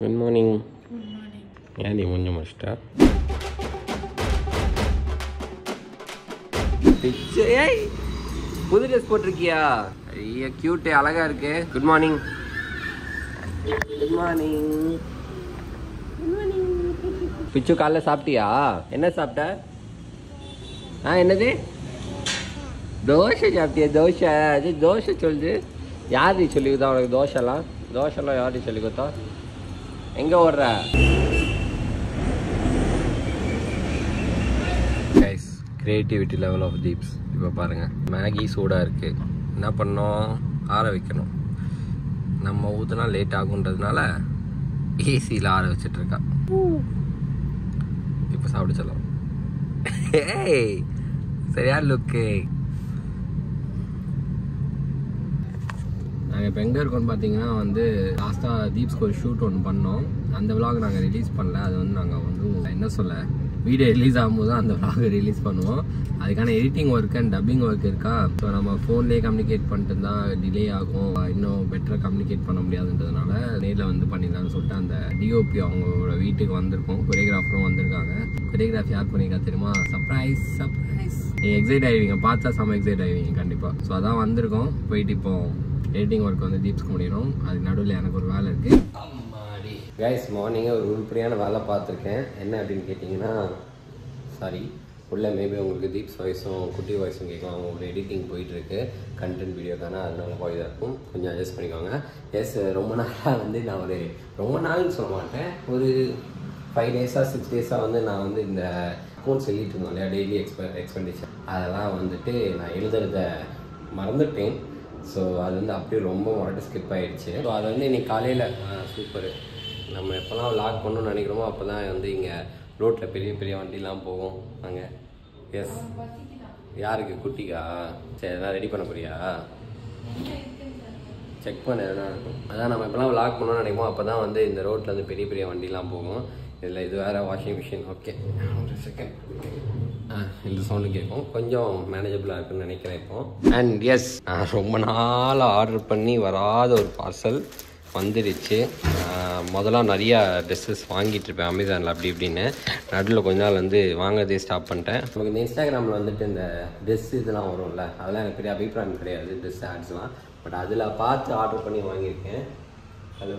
Good morning. Good morning. ஏன் நீ முன்ன முடிச்சிட்டா? ஏய் புது ட்ரெஸ் போட்டிருக்கியா? ஐயா கியூட் அழகா இருக்கு. Good morning. Good morning. Good morning. பிச்சு காலைல சாப்பிட்டியா? என்ன சாப்பிட்ட? என்னது? தோசை சாப்பிட்டியா? தோசை அது தோசை சொல்லுது. யாரு சொல்லி கொடுத்தா உனக்கு தோசைலாம் யாரு சொல்லி கொடுத்தா? எங்க ஓடுற? Guys creativity level of thieves. இப்போ பாருங்கள், மேகி சூடாக இருக்குது. என்ன பண்ணோம்? ஆற வைக்கணும். நம்ம ஊற்றுனா லேட் ஆகுன்றதுனால ஏசியில் ஆற வச்சிட்ருக்கா. இப்போ சாப்பிட சொல்லலாம். ஏய் சரியா லுக்கு. நாங்கள் இப்போ எங்கே இருக்கோம்னு பார்த்தீங்கன்னா லாஸ்ட்டாக தீப்ஸ்க்கு ஒரு ஷூட் ஒன்று பண்ணோம். அந்த விலாக் நாங்கள் ரிலீஸ் பண்ணல. அது நாங்கள் என்ன சொல்ல, வீடியோ ரிலீஸ் ஆகும்போது தான் அந்த விலாகை ரிலீஸ் பண்ணுவோம். அதுக்கான editing work and dubbing work இருக்கா. ஸோ நம்ம ஃபோன்லேயே கம்யூனிகேட் பண்ணிட்டு இருந்தால் டிலே ஆகும், இன்னும் பெட்டராக கம்யூனிகேட் பண்ண முடியாதுன்றதுனால நேரில் பண்ணிடலாம்னு சொல்லிட்டு அந்த டிஓபி அவங்களோட வீட்டுக்கு வந்திருக்கோம். கொரியோகிராஃபரும் வந்திருக்காங்க. கொரியோகிராஃபி யார் பண்ணியிருக்கா தெரியுமா? சர்ப்ரைஸ். நீங்கள் எக்ஸைட் ஆகிடுவீங்க, பார்த்தா செம்ம எக்ஸைட் ஆகிடுவீங்க கண்டிப்பாக. ஸோ அதான் வந்திருக்கோம். போயிட்டு இப்போ எடிட்டிங் ஒர்க் தீப்ஸ்க்கு முடியணும். அதுக்கு நடுவில் எனக்கு ஒரு வேலை இருக்குது. கைஸ் மார்னிங்கே ஒரு உருப்படியான வேலை பார்த்துருக்கேன். என்ன அப்படின்னு கேட்டிங்கன்னா, சாரி உள்ள மேபி உங்களுக்கு தீப்ஸ் வாய்ஸும் குட்டி வாய்ஸும் கேட்கும். அவங்களோட எடிட்டிங் போயிட்டுருக்கு கண்டென்ட் வீடியோக்கான. அதனால போய் தான் இருக்கும், கொஞ்சம் அட்ஜஸ்ட் பண்ணிக்கோங்க. எஸ் ரொம்ப நாளாக நான் ரொம்ப நாள்னு சொல்ல மாட்டேன், ஒரு 5 days 6 days நான் இந்த அக்கௌண்ட்ஸ் எழுதிட்டு இருந்தோம் இல்லையா, டெய்லி எக்ஸ்பெண்டிச்சர். அதெல்லாம் நான் எழுதுறத மறந்துட்டேன். ஸோ அது அப்படியே ரொம்ப முரட்டு ஸ்கிப் ஆகிடுச்சு. ஸோ அது இன்னைக்கு காலையில் சூப்பர். நம்ம எப்போல்லாம் லாக் பண்ணணும்னு நினைக்கிறோமோ அப்போ தான் இங்கே ரோட்டில் பெரிய பெரிய வண்டிலாம் போகும். அங்கே எஸ் யாருக்கு? குட்டிக்கா? சரி எதனா ரெடி பண்ண போறியா? செக் பண்ண எதனா இருக்கும். அதான் நம்ம எப்போல்லாம் லாக் பண்ணணும்னு நினைக்கிறோமோ அப்போ தான் இந்த ரோட்டில் பெரிய பெரிய வண்டிலாம் போகும். இதில் இது வேறு வாஷிங் மிஷின். ஓகே ஒரு செகண்ட். இந்த சவுண்டு கேட்கும், கொஞ்சம் மேனேஜபிளாக இருக்குன்னு நினைக்கிறேன் இப்போ. அண்ட் எஸ் நான் ரொம்ப நாள் ஆர்டர் பண்ணி வராத ஒரு பார்சல் வந்துடுச்சு. முதல்ல நிறையா ட்ரெஸ்ஸஸ் வாங்கிட்டு இருப்பேன் அமேசானில் அப்படி இப்படின்னு. நடுவில் கொஞ்ச நாள் வாங்குறதே ஸ்டாப் பண்ணிட்டேன். நமக்கு இந்த இன்ஸ்டாகிராமில் இந்த ட்ரெஸ் இதெல்லாம் வரும்ல, அதெல்லாம் எனக்கு பெரிய அபிப்பிராயம் கிடையாது, ட்ரெஸ் ஆட்ஸ்லாம். பட் அதில் பார்த்து ஆர்டர் பண்ணி வாங்கியிருக்கேன். ஹலோ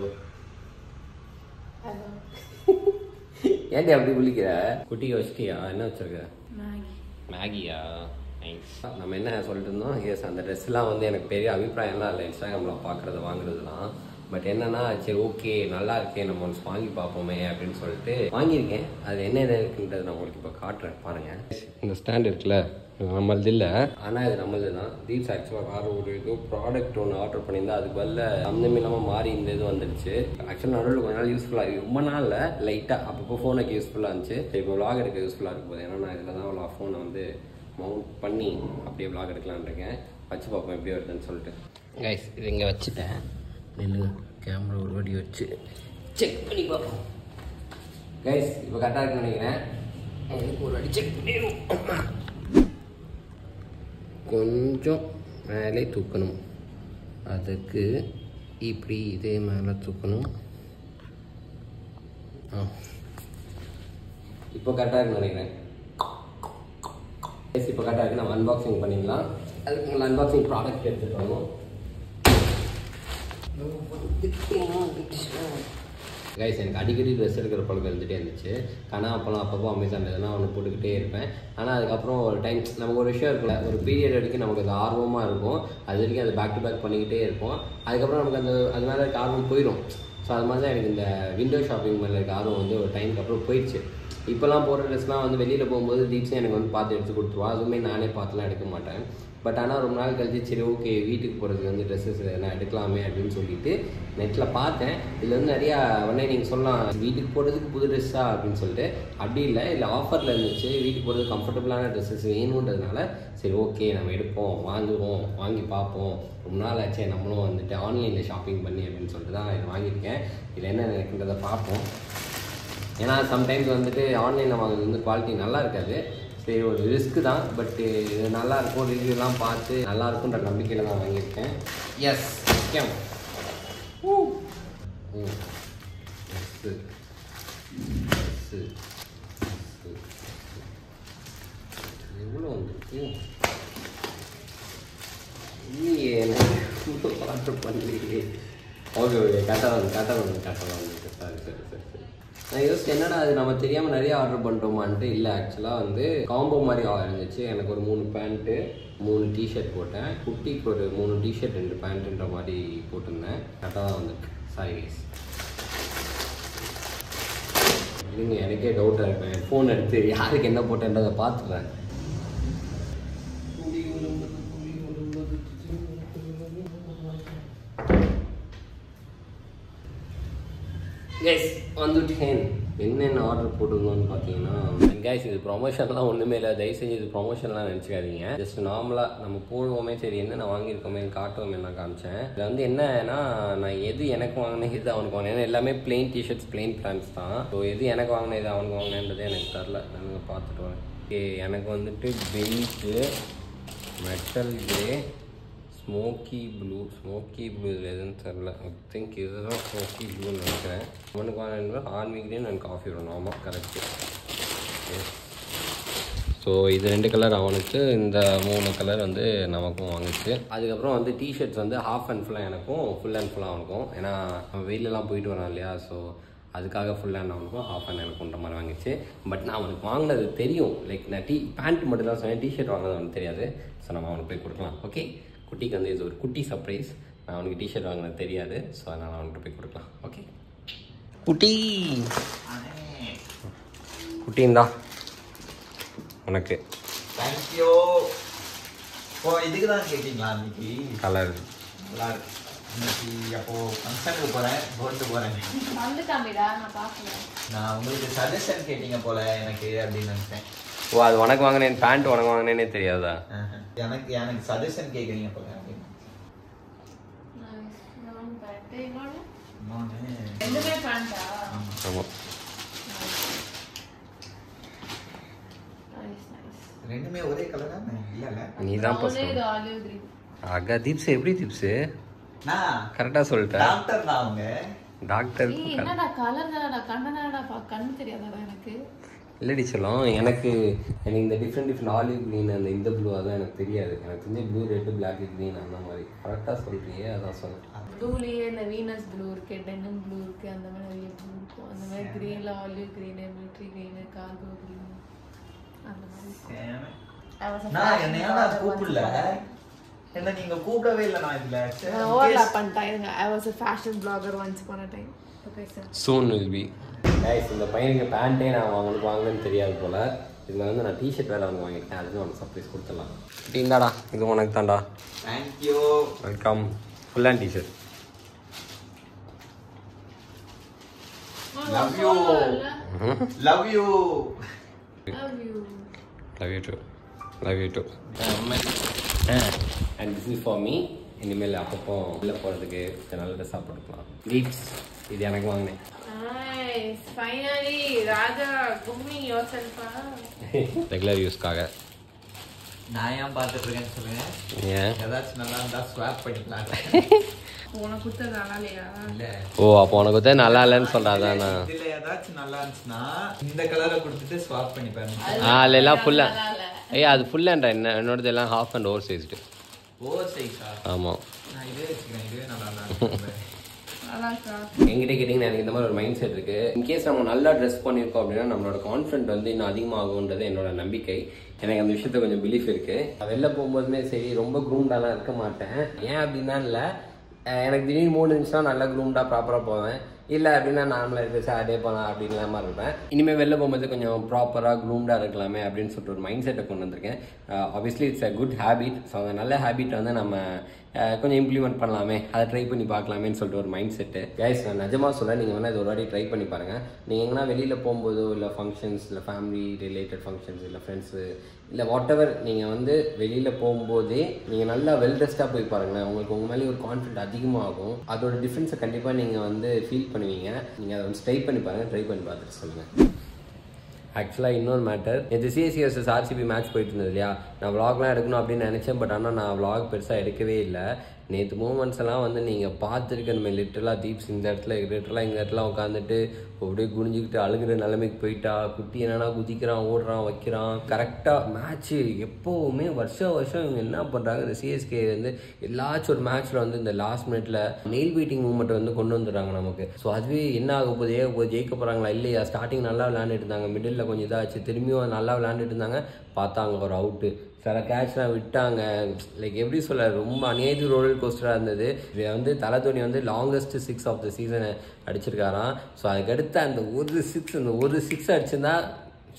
ஏன்டி அப்படி விழிக்கிற? குட்டிக்கு வச்சிட்டியா? என்ன வச்சிருக்க? மேகியா? நைஸ். நம்ம என்ன சொல்லிட்டு இருந்தோம்? எஸ் அந்த ட்ரெஸ்லாம் எனக்கு பெரிய அபிப்பிராயம்லாம் இல்லை இன்ஸ்டாகிராமில் பார்க்குறது வாங்குறதுலாம். பட் என்னன்னா, சரி ஓகே நல்லா இருக்கேன், நம்ம ஒன்று வாங்கி பார்ப்போமே அப்படின்னு சொல்லிட்டு வாங்கியிருக்கேன். அது என்ன இருக்குன்றது நான் உங்களுக்கு இப்போ காட்டுறேன் பாருங்கள். இந்த ஸ்டாண்ட் இருக்குல்ல, நம்மளது இல்லை, ஆனால் இது நம்மளது தான். தீப்ஸ் ஆக்சுவலாக வேறு ஏதோ ப்ராடக்ட் ஒன்று ஆர்டர் பண்ணியிருந்தா அதுக்கு பதில் அந்த இல்லாமல் மாறி இந்த இது வந்துடுச்சு. ஆக்சுவலாக நடுவில் கொஞ்ச நாள் யூஸ்ஃபுல்லாக, ரொம்ப நாளில் லைட்டாக அப்பப்போ ஃபோனுக்கு யூஸ்ஃபுல்லாக இருந்துச்சு. இப்போ விலாக் எடுக்க யூஸ்ஃபுல்லாக இருக்கும் போது, ஏன்னா நான் இதில் தான் ஃபோனை மவுண்ட் பண்ணி அப்படியே விலாக் எடுக்கலான் இருக்கேன். வச்சு பார்ப்போம் எப்படி வருதுன்னு சொல்லிட்டு. கைஸ் இது இங்கே வச்சுட்டேன். நின்று கேமரா ஒரு வாட்டி வச்சு செக் பண்ணி பார்ப்போம். கைஸ் இப்போ கரெக்டாக இருக்குன்னு நினைக்கிறேன். ஒரு வாட்டி செக் பண்ணிடும். கொஞ்சம் மேலே தூக்கணும், அதுக்கு இப்படி இதே மேலே தூக்கணும். இப்போ கரெக்டாக இருக்குன்னு நினைக்கிறேன். கைஸ் இப்போ கரெக்டாக இருக்கு. நம்ம அன்பாக்சிங் பண்ணிக்கலாம். அதுக்கு உங்களை அன்பாக்சிங் ப்ராடக்ட் எடுத்துகிட்டு வரணும். கைஸ் எனக்கு அடிக்கடி ட்ரெஸ் எடுக்கிற பழக்கம் இருந்துச்சு. ஆனால் அப்பப்போ அமேசான் எதனா ஒன்று போட்டுக்கிட்டே இருப்பேன். ஆனால் அதுக்கப்புறம் ஒரு டைம் நமக்கு ஒரு விஷயம் இருக்குல்ல, ஒரு பீரியட் வரைக்கும் நமக்கு அது ஆர்வமாக இருக்கும். அது வரைக்கும் அது பேக் டு பேக் பண்ணிக்கிட்டே இருப்போம். அதுக்கப்புறம் நமக்கு அது மேலே இருக்க ஆர்வம் போயிடும். ஸோ அது மாதிரி தான் எனக்கு இந்த விண்டோ ஷாப்பிங் மேலே இருக்க ஆர்வம் ஒரு டைமுக்கு அப்புறம் போயிடுச்சு. இப்போல்லாம் போகிற ட்ரெஸ்லாம் வெளியில் போகும்போது தீப்ஸே எனக்கு பார்த்து எடுத்து கொடுத்துருவா. அதுவுமே நானே பார்த்துலாம் எடுக்க மாட்டேன். பட் ஆனால் ரொம்ப நாள் கழிச்சு சரி ஓகே வீட்டுக்கு போகிறதுக்கு ட்ரெஸ்ஸஸ் எதனா எடுக்கலாமே அப்படின்னு சொல்லிட்டு நெட்டில் பார்த்தேன். இதில் நிறையா உடனே நீங்கள் சொல்லலாம் வீட்டுக்கு போகிறதுக்கு புது ட்ரெஸ்ஸா அப்படின்னு சொல்லிட்டு. அப்படி இல்லை ஆஃபரில் இருந்துச்சு. வீட்டுக்கு போகிறது கம்ஃபர்டபுளான ட்ரெஸ்ஸஸ் வேணுன்றதுனால சரி ஓகே நம்ம எடுப்போம், வாங்கி பார்ப்போம். ரொம்ப நாள் ஆச்சு நம்மளும் ஆன்லைனில் ஷாப்பிங் பண்ணி அப்படின்னு சொல்லிட்டு தான் இது வாங்கியிருக்கேன். இதில் என்ன இருக்குன்றதை பார்ப்போம். ஏன்னா சம்டைம்ஸ் ஆன்லைனில் வாங்குறது குவாலிட்டி நல்லா இருக்காது. சரி ஒரு ரிஸ்க்கு தான், பட்டு இது நல்லாயிருக்கும். ரிவ்யூலாம் பார்த்து நல்லாயிருக்குன்ற நம்பிக்கையில் தான் வாங்கியிருக்கேன். Yes game. எவ்வளோ வந்துருக்கு இல்லையே ஆர்டர் பண்ணலையே. ஓகே கரெக்டாக வந்துட்டு சரி நான் யோசிச்சு என்னடா அது நம்ம தெரியாமல் நிறைய ஆர்டர் பண்ணிட்டோமான்ட்டு. இல்லை ஆக்சுவலாக வந்து காம்போ மாதிரி இருந்துச்சு. எனக்கு ஒரு 3 பேண்ட்டு 3 டிஷர்ட் போட்டேன். குட்டிக்கு ஒரு 3 டிஷர்ட் 2 பேண்ட்டுன்ற மாதிரி போட்டிருந்தேன். கரெக்டாக தான் வந்துருக்கு. Sorry guys. இல்லைங்க எனக்கே டவுட்டாக இருப்பேன். ஃபோன் எடுத்து யாருக்கு என்ன போட்டேன்றதை பார்த்துடுறேன். கைஸ் வந்துட்டேன். என்னென்ன ஆர்டர் போட்டுருந்தோன்னு பார்த்தீங்கன்னா கைஸ் இது ப்ரொமோஷன்லாம் ஒன்றுமே இல்லை. தயவு செஞ்சு இது ப்ரொமோஷன்லாம் நினச்சிக்காதீங்க. ஜஸ்ட் நார்மலாக நம்ம போடுவோமே சரி என்னென்ன வாங்கியிருக்கோமே காட்டுவோமே நான் காமிச்சேன். இதில் வந்து என்னன்னா நான் எது எனக்கு வாங்கினேன் எது அவனுக்கு வாங்கினேன் எல்லாமே பிளெயின் டிஷர்ட்ஸ் பிளெயின் பேண்ட்ஸ் தான். ஸோ எது எனக்கு வாங்கினேன் எது அவனுக்கு வாங்கினேன்றதே எனக்கு தெரில. நாங்கள் பார்த்துட்டு வரேன். ஓகே எனக்கு வந்துட்டு belt metal grey smoky blue இதில் எதுன்னு தெரில. ஐ திங்க் இதுதான் ஸ்மோக்கி ப்ளூன்னு நினைக்கிறேன். அவனுக்கு வாங்கினா ஆர்மி கிரீன் அண்ட் காஃபி வரும். ஆமாம் கரெக்டு. ஸோ இது 2 கலர் அவனுக்கு, இந்த 3 கலர் வந்து நமக்கும் வாங்கிச்சு. அதுக்கப்புறம் வந்து டிஷர்ட்ஸ் வந்து ஹாஃப் அண்ட் ஃபுல்லாக எனக்கும் ஃபுல் அண்ட் ஃபுல்லாக அவனுக்கும். ஏன்னா அவன் வெயிலெலாம் போயிட்டு வரான் இல்லையா. ஸோ அதுக்காக ஃபுல் அண்ட் அவனுக்கும் ஹாஃப் அண்ட் எனக்குன்ற மாதிரி வாங்கிச்சு. பட் நான் அவனுக்கு வாங்கினது தெரியும். லைக் நான் பேண்ட் மட்டும் தான் சொன்னேன், டிஷர்ட் வாங்கினது அவனுக்கு தெரியாது. ஸோ நம்ம அவனுக்கு போய் கொடுக்கலாம். ஓகே குட்டிக்கு வந்து இது ஒரு குட்டி சர்ப்ரைஸ். நான் அவனுக்கு டிஷர்ட் வாங்கினது தெரியாது. ஸோ அதனால் அவன்கிட்ட போய் கொடுக்கலாம். ஓகே குட்டிந்தா உனக்கு தேங்க்யூ. ஓ இதுக்கு தான் கேட்டிங்களா அன்னைக்கு கலர் நல்லா இருக்கு. இன்னைக்கு அப்போ ஃபங்க்ஷனுக்கு போகிறேன் போகிறேன் நான் உங்களுக்கு சஜஷன் கேட்டீங்க போல எனக்கு அப்படின்னு நினைச்சேன். ஓ அது உனக்கு வாங்கினேன் பேண்ட் உனக்கு வாங்கினேனே தெரியாதா? எனக்கு சஜஷன் கேட்குறீங்க போல அப்படின்னு. ஆமாம் ரெண்டுமே ஒரே கலரா? இல்ல நீ தான் அக்கா தீப்ஸ் எப்படி தீப்ஸ் நான் கரெக்டாக சொல்லிட்டேன். டாக்டர் தான் அவங்க. டாக்டர் என்னடா கலர் தானடா கண்ணனடா கண்ணு தெரியாதடா எனக்கு. இல்லடி சொல்லும் எனக்கு இந்த டிஃப்ரெண்ட் ஆலிவ் க்ரீன் அந்த இந்த ப்ளூ அதான் எனக்கு தெரியாது. எனக்கு தெரிஞ்ச ப்ளூ ரெட்டு பிளாக் க்ரீன் அந்த மாதிரி கரெக்டாக சொல்கிறீங்க. அதான் சொன்னேன். ப்ளூலேயே இந்த வீனஸ் ப்ளூ இருக்கு, டெனிம் ப்ளூ இருக்கு, அந்த மாதிரி நிறைய ப்ளூ இருக்கும். அந்த மாதிரி க்ரீனில் olive green, military green, cargo green அந்த மாதிரி. நான் என்னையா கூப்பிடல, என்ன நீங்க கூப்பிடவே இல்லை. நான் இதுல ஓவர்லாப் பண்ணிட்டேன். I was a fashion blogger once upon a time. Okay sir. Soon will be. Guys இந்த பையனுக்கு பேண்ட்டே நான் அவங்களுக்கு வாங்கினேன்னு தெரியாது போல். இதில் வந்து நான் டிஷர்ட் வேறு அவங்க வாங்கிட்டேன். அதுக்கு அவனுக்கு சர்ப்ரைஸ் கொடுத்துடலாம். இந்தாடா இது உனக்கு தான்டா. Thank you. Welcome. Full and T-shirt. Love you. Love you. Love you. Love you too. Love you too. And this is for me. இனிமேல் அப்பப்போ உள்ளே போகிறதுக்கு நல்ல ட்ரெஸ்ஸாக போட்டுக்கலாம். லீப்ஸ் இது எனக்கு வாங்கினேன். Nice. Finally, Raja, grooming yourself. Regular யூஸ்க்காக. நான் ஏன் பார்த்துட்டு இருக்கேன்னு சொல்லுங்க. ஏன் ஏதாச்சும் நல்லா இருந்தா ஸ்வாப் பண்ணிக்கலாம். உனக்கு கொடுத்தது நல்லா இல்லையா? இல்ல. ஓ அப்போ உனக்கு வந்து நல்லா இல்லைன்னு சொல்றாதானா? இதுல ஏதாச்சும் நல்லா இருந்துச்சுன்னா இந்த கலரை கொடுத்துட்டு ஸ்வாப் பண்ணி பாருங்க. அதெல்லாம் ஃபுல்லா ஏய் அது ஃபுல் அண்ட் என்னோடது எல்லாம் half and over sized. Over சைஸா? ஆமாம். நான் இதே வச்சுக்கிறேன். இதுவே நல்லா இருக்கு. என்கிட்ட கேட்டிங்கன்னா எனக்கு இந்த மாதிரி ஒரு மைண்ட் செட் இருக்கு. இன்கேஸ் நம்ம நல்லா ட்ரெஸ் பண்ணியிருக்கோம் அப்படின்னா நம்மளோட கான்ஃபிடென்ட் வந்து இன்னும் அதிகமாகுன்றது என்னோட நம்பிக்கை. எனக்கு அந்த விஷயத்த கொஞ்சம் பிலீஃப் இருக்கு. வெளில போகும்போதுமே சரி ரொம்ப க்ரூம்டாலாம் இருக்க மாட்டேன். ஏன் அப்படின்னா இல்லை எனக்கு திடீர்னு மூடு இருந்துச்சுன்னா நல்லா க்ரூம்டாக ப்ராப்பராக போவேன். இல்லை அப்படின்னா நார்மலாக இருக்க சாட்டே போகலாம் அப்படின்னு மாதிரி இருப்பேன். இனிமேல் வெளில போகும்போது கொஞ்சம் ப்ராப்பராக க்ரூம்டாக இருக்கலாமே அப்படின்னு சொல்லிட்டு ஒரு மைண்ட் செட்டை கொண்டு வந்திருக்கேன். Obviously it's a good habit. So அந்த நல்ல ஹேபிட் வந்து நம்ம கொஞ்சம் இம்ப்ளிமெண்ட் பண்ணலாமே, அதை ட்ரை பண்ணி பார்க்கலாமேன்னு சொல்லிட்டு ஒரு மைண்ட் செட்டு. கைஸ் நான் நிஜமாக சொல்கிறேன், நீங்கள் வேணால் இது ஒரு வாட்டி ட்ரை பண்ணி பாருங்கள். நீங்கள் எங்கன்னா வெளியில் போகும்போதோ இல்லை ஃபங்க்ஷன்ஸ் இல்லை ஃபேமிலி ரிலேட்டட் ஃபங்க்ஷன்ஸ் இல்லை ஃப்ரெண்ட்ஸு இல்லை வாட் எவர் நீங்கள் வந்து வெளியில் போகும்போதே நீங்கள் நல்லா வெல் ட்ரெஸ்டாக போய் பாருங்களேன். உங்களுக்கு உங்கள் மேலே ஒரு கான்ஃபிடென்ட் அதிகமாகும். அதோட டிஃப்ரென்ஸை கண்டிப்பாக நீங்கள் வந்து ஃபீல் பண்ணுவீங்க. நீங்கள் அதை வந்து ட்ரை பண்ணி பாருங்கள். ட்ரை பண்ணி பார்த்துட்டு சொல்லுங்கள். ஆக்சுவலாக இன்னொரு மேட்டர், இது சிஎஸ்சி vs RCB மேட்ச் போயிட்டு இருந்தது இல்லையா. நான் விளாக்லாம் எடுக்கணும் அப்படின்னு நினச்சேன். பட் ஆனால் நான் விளாக் பெருசாக எடுக்கவே இல்லை. நேற்று மூமெண்ட்ஸ் எல்லாம் வந்து நீங்கள் பார்த்துருக்கணுமே. லிட்டரலாக தீப்ஸ் இந்த இடத்துல உட்காந்துட்டு அப்படியே குனிஞ்சிக்கிட்டு அழுகிற நிலைமைக்கு போயிட்டா. குட்டி என்னன்னா குதிக்கிறான், ஓடுறான், வைக்கிறான். கரெக்டாக மேட்ச்சு எப்போவுமே வருஷம் இவங்க என்ன பண்ணுறாங்க, இந்த சிஎஸ்கே வந்து எல்லாச்சும் ஒரு மேட்ச்சில் வந்து இந்த லாஸ்ட் மினிட்ல நெயில் பீட்டிங் மூமெண்ட் வந்து கொண்டு வந்துடுறாங்க நமக்கு. ஸோ அதுவே என்ன ஆக போகுது, ஜெயிக்க போகிறாங்களா இல்லையா. ஸ்டார்டிங் நல்லா விளையாண்டுட்டு இருந்தாங்க, மிடில் கொஞ்சம் இதாச்சு, திரும்பியும் நல்லா விளையாண்டுட்டு இருந்தாங்க. பார்த்தாங்க ஒரு அவுட்டு, சில கேட்ச்லாம் விட்டாங்க. லைக் எப்படி சொல்ல, ரொம்ப அநியாயத்து ரோலர் கோஸ்டராக இருந்தது. இது வந்து தோனி வந்து லாங்கஸ்ட் 6 ஆஃப் த சீசனை அடிச்சிருக்காராம். ஸோ அதுக்கடுத்து அந்த ஒரு சிக்ஸ் அடிச்சிருந்தா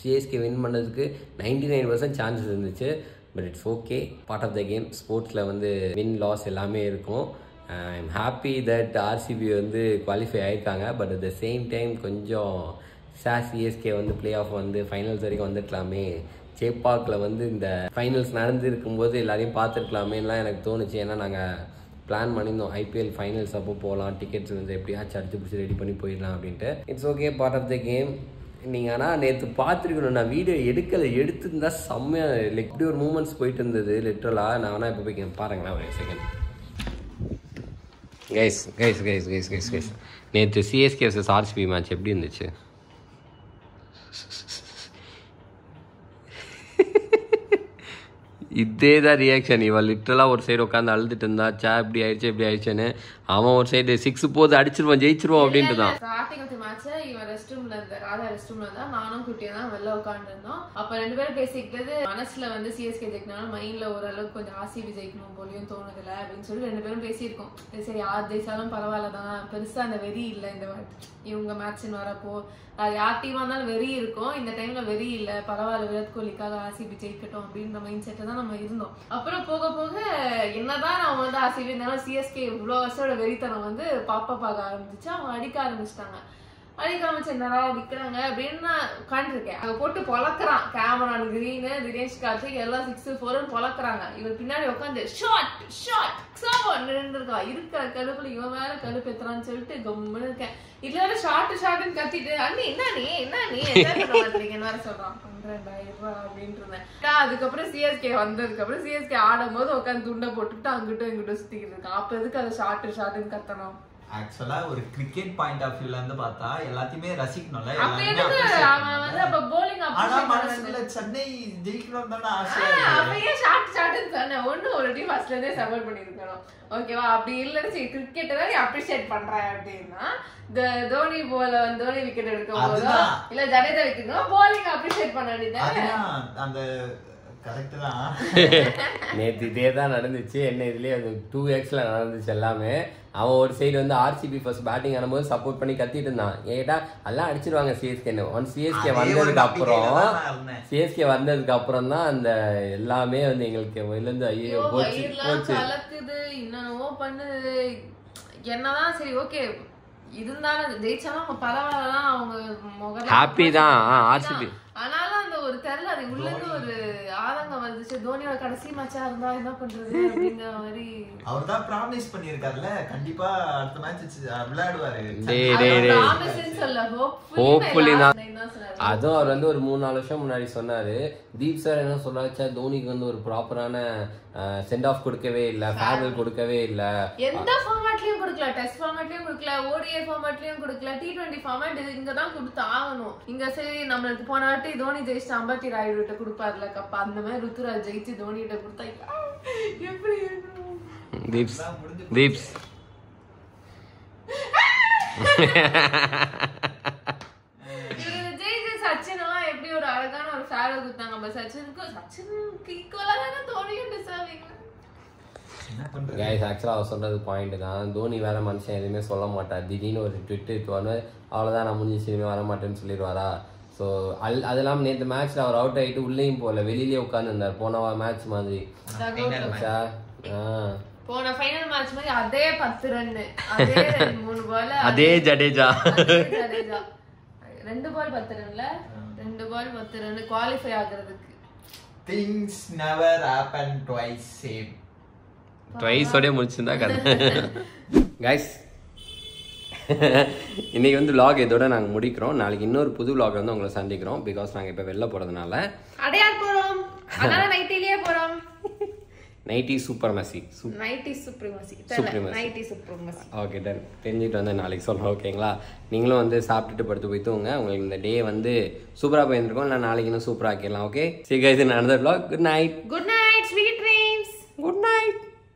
சிஎஸ்கே வின் பண்ணதுக்கு 99% சான்சஸ் இருந்துச்சு. But it's okay, part of the game. ஸ்போர்ட்ஸில் வந்து வின் லாஸ் எல்லாமே இருக்கும். I am happy that RCB வந்து குவாலிஃபை ஆகிருக்காங்க. But at the same time கொஞ்சம் சிஎஸ்கே வந்து பிளே ஆஃப் வந்து ஃபைனல்ஸ் வரைக்கும் வந்துருக்கலாமே, சேப்பாக்கில் வந்து இந்த ஃபைனல்ஸ் நடந்துருக்கும்போது எல்லாரையும் பார்த்துருக்கலாமேலாம் எனக்கு தோணுச்சு. ஏன்னா நாங்கள் பிளான் பண்ணியிருந்தோம் ஐபிஎல் ஃபைனல்ஸ் அப்போ போகலாம், டிக்கெட்ஸ் வந்து எப்படியாச்சும் அடிச்சு பிடிச்சி ரெடி பண்ணி போயிடலாம் அப்படின்ட்டு. It's okay, part of the game. நீங்கள் ஆனால் நேற்று பார்த்துருக்கணும், நான் வீடியோ எடுத்திருந்தா செம்மையாக லைக் இப்படி ஒரு மூமெண்ட்ஸ் போயிட்டு இருந்தது லிட்ரலாக. நான் வேணால் இப்போ போய் பாருங்களேன் ஒரு செகண்ட். கைஸ் நேற்று சிஎஸ்கே vs ஆர்சிபி மேட்ச் எப்படி இருந்துச்சு? இதே தான் ரியாக்ஷன். இவன் லிட்டரலாக ஒரு சைடு உட்காந்து அழுதுட்டு இருந்தா, இப்படி ஆயிடுச்சுன்னு. அவன் ஒரு சைடு 6 போது அடிச்சிருவான், ஜெயிச்சிருவோம் அப்படின்ட்டு தான். ஸ்டார்டிங் ஆஃப் தி மேட்ச் இவன் ரெஸ்ட் ரூம்ல இருந்தா, ராதா ரெஸ்ட் ரூம்ல இருந்தா, நானும் குட்டியும் தான் வெளில உட்காந்து இருந்தோம். அப்ப 2 பேரும் பேசிக்கிட்டது, மனசுல வந்து சிஎஸ்கே ஜெயிக்கனாலும் மைண்ட்ல ஓரளவுக்கு கொஞ்சம் ஆர்சிபி ஜெயிக்கணும் போலியும் தோணுதுல அப்படின்னு சொல்லி 2 பேரும் பேசியிருக்கோம். சரி யார் ஜெயிச்சாலும் பரவாயில்ல தான், பெருசா அந்த வெறி இல்லை இந்த இவங்க மேட்ச்னு வரப்போ. யார் டீமா இருந்தாலும் வெறி இருக்கும், இந்த டைம்ல வெறி இல்ல, பரவாயில்ல விராட் கோலிக்காக ஆர்சிபி ஜெயிக்கட்டும் அப்படின்ற மைண்ட் செட்டை தான் நம்ம இருந்தோம். அப்புறம் போக போக என்னதான் நம்ம வந்து ஆர்சிபி இருந்தாலும் சிஎஸ்கே இவ்வளவு வருஷோட வெறித்தனம் வந்து பார்க்க ஆரம்பிச்சு, அவங்க அடிக்க ஆரம்பிச்சிட்டாங்க. அடிக்க ஆரம்பிச்சு என்னடா அடிக்கிறாங்க அப்படின்னு நான் உட்காந்துருக்கேன். அங்க போட்டு பொழக்கிறான் கேமரான் கிரீனு, தினேஷ் கார்த்திக் எல்லாம் 6 4 பொழக்கிறாங்க. இவர் பின்னாடி உட்காந்து ஷாட் இருக்கா, இருக்கிற கடுப்புல இவன் வேற கடுப்பு எத்துறான்னு சொல்லிட்டு கம்முன்னு இருக்கேன். இதுல ஷார்ட்னு கத்திட்டு, அண்ணி என்ன நீ வேற சொல்றான், 12,000 ரூபாய் அப்படின்ட்டு இருந்தேன். அதுக்கப்புறம் சிஎஸ்கே வந்ததுக்கு அப்புறம் சிஎஸ்கே ஆடும் போது உட்காந்து துண்டை போட்டுட்டு அங்கிட்டும் இங்கிட்டும் சுத்திக்கிட்டு இருக்கான். அப்ப எதுக்கு அதை ஷார்ட்னு கத்தணும்? ஆக்சுவலா ஒரு கிரிக்கெட் பாயிண்ட் ஆஃப் வியூல இருந்து பார்த்தா எல்லாத்தையுமே ரசிக்கணும்ல. சென்னை ஜெயிக்கணும் தானே ஆசை. ஒண்ணு ஒரு டீம் ஃபர்ஸ்ட்ல இருந்தே சப்போர்ட் பண்ணிருக்கணும், ஓகேவா? அப்படி இல்லன்னு கிரிக்கெட் தான் நீ அப்ரிஷியேட் பண்ற அப்படின்னா, இந்த தோனி தோனி விக்கெட் எடுக்கும் போதோ இல்ல ஜடேஜா விக்கெட் போலிங் அப்ரிஷியேட் பண்ண வேண்டியது. அந்த கரெக்ட் தான். நேற்று இதே தான் நடந்துச்சு. என்ன இதுலயே 2xல நடந்துச்சு எல்லாமே. அவன் ஒரு சைடு வந்து ஆர்சிபி ஃபர்ஸ்ட் பேட்டிங் ஆடும்போது சப்போர்ட் பண்ணி கத்திட்டு இருந்தான். கேட்டா எல்லாம் அடிச்சிருவாங்க சிஎஸ்கேன்னு. சிஎஸ்கே வந்ததுக்கு அப்புறம் தான் அந்த எல்லாமே வந்து எங்களுக்கு இருந்து ஐயோ போச்சு என்னவோ பண்ணுது. என்னதான் சரி ஓகே இருந்தாலும் ஜெயிச்சாலும் பரவாயில்லதான், அவங்க ஹாப்பி தான் ஆர்சிபி. ஆனாலும் அந்த ஒரு தெரியல, அது உள்ள இருந்து ஒரு ஆதங்கம் வந்துச்சு. தோனியோட கடைசி மேட்சா இருந்தா என்ன பண்றது அப்படிங்கிற மாதிரி. அவர் தான் ப்ராமிஸ் பண்ணிருக்காருல, கண்டிப்பா அடுத்த மேட்ச் விளையாடுவாரு. ஹோப்ஃபுல்லி தான். அதுவும் அவர் வந்து ஒரு 3-4 வருஷம் முன்னாடி சொன்னாரு. தீப் சார் என்ன சொன்னாச்சா, தோனிக்கு வந்து ஒரு ப்ராப்பரான சென்ட் ஆஃப் கொடுக்கவே இல்ல, ஃபேர்வெல் கொடுக்கவே இல்ல. எந்த ஃபார்மேட்லயும் கொடுக்கல, டெஸ்ட் ஃபார்மேட்லயும் கொடுக்கல, ஓடிஐ ஃபார்மேட்லயும் கொடுக்கல, T20 ஃபார்மேட் இங்க தான் கொடுத்து ஆகணும். இங்க சரி நம்மளுக்கு போன வாட்டி தோனி ஜெயிச்சு அம்பத்தி ராயுடு கிட்ட கொடுப்பாருல கப்பா, அந்த மாதிரி ருத்துராஜ் ஜெயிச்சு தோனி கிட்ட கொடுத்தா எப்படி இருக்கும்? தீப்ஸ் சச்சின் எல்லாம் எப்படி ஒரு அழகான ஒரு ஃபேர்வெல் கொடுத்தாங்க. சச்சினுக்கு ஈக்குவலா தானே தோனியும் டிசர்விங். கைஸ் ஆக்சுவலாக அவர் சொல்றது பாயிண்ட் தான். தோனி வேற மனுஷன் எதுவுமே சொல்ல மாட்டார். திடீர்னு ஒரு ட்விட்டு அவ்வளோதான் நான் முடிஞ்சு சினிமா வர மாட்டேன்னு சொல்லிடுவாரா. ஸோ அது இல்லாமல் நேற்று மேட்ச்ல அவர் அவுட் ஆகிட்டு உள்ளேயும் போகல, வெளியிலேயே உட்காந்துருந்தார். போன மேட்ச் மாதிரி போன ஃபைனல் மேட்ச் மாதிரி அதே 10 ரன், அதே 3 பால், அதே ஜடேஜா 2 பால் 10 ரன்ல 2 பால் 10 ரன் குவாலிஃபை ஆகிறதுக்கு. Things never happen twice same. Twice ஓடே முடிச்சிருந்தா கதை. கைஸ் இன்னைக்கு வந்து vlog இதோட நாங்கள் முடிக்கிறோம். நாளைக்கு இன்னொரு புது vlog வந்து உங்களை சந்திக்கிறோம். பிகாஸ் நாங்கள் இப்போ வெளில போகிறதுனால அடையார் போகிறோம், அதனால நைட்டிலேயே போகிறோம். நைட்டி சூப்பர்மசி நைட்டி சுப்ரீமசி நைட்டி சுப்ரீமசி. ஓகே டன், தெரிஞ்சுட்டு வந்து நாளைக்கு சொல்கிறேன். ஓகேங்களா? நீங்களும் வந்து சாப்பிட்டுட்டு படுத்து போய் தூங்க. உங்களுக்கு இந்த டே வந்து சூப்பராக போயிருந்துருக்கோம். நான் நாளைக்கு இன்னும் சூப்பராக ஆக்கிடலாம். ஓகே, சரி guys, another vlog. Good night. Good night, sweet dreams. Good night.